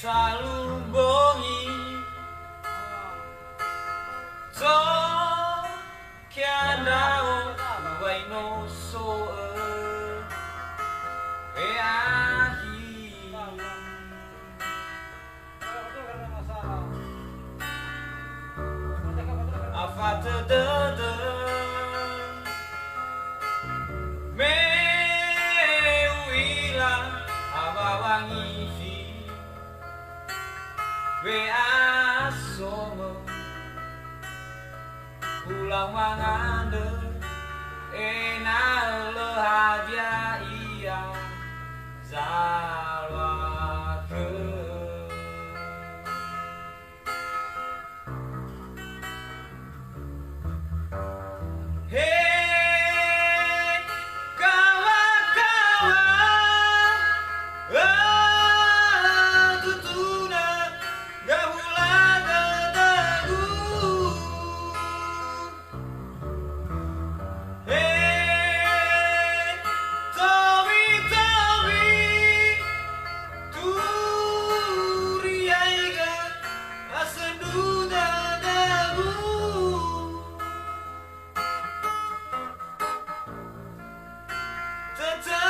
talubongi to kianao vai no so e ahi afata de me uila abawangi we asomo pulang mangande enak lehaja iya zalwake hey kawan-kawan tutuna gahula dadagu hey Tomi turiaiga asedu dadagu Tata